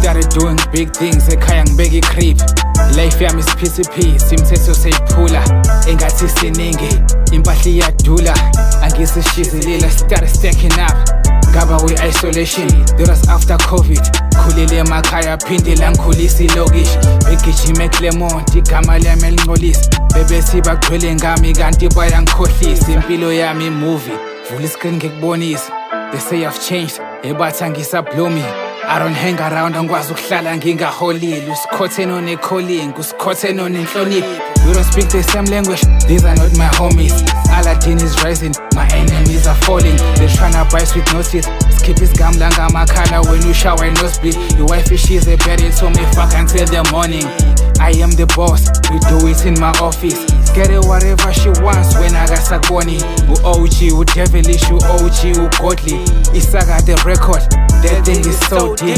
started doing big things, ekhaya ngibeka i-creep. Life yami is PCP, simthetho seyiphula. Engathi siningi, impahla iyadula. Angisishizilela, started stacking up. Ngaba kwi-isolation, that was after COVID. Khulile emakhaya, phindela ngikhulisa ilokishi. Begijima eClermont, igama lami elingcolisa. Bebethi bagcwele ngami kanti bayangikhohlisa. Impilo yami movie, vula iscreen ngikubonisa. They say I've changed, ebathi angisablomi. I don't hang around, angikwazi ukuhlala ngingaholile. Usikhothe none-calling, usikhothe none-nhlonipho. We don't speak the same language, these are not my homies. Aladdin is rising, my enemies are falling. They're tryna buy sweet notice. Skip his gamla ngamakhala when you shower and nosebleed. Your wife is she's a berry, so me fuck until the morning. I am the boss, we do it in my office. Get her whatever she wants when I got sakoni. U-OG, u-devilish, u-OG, u-godly. Isaga the record, that thing is so deep.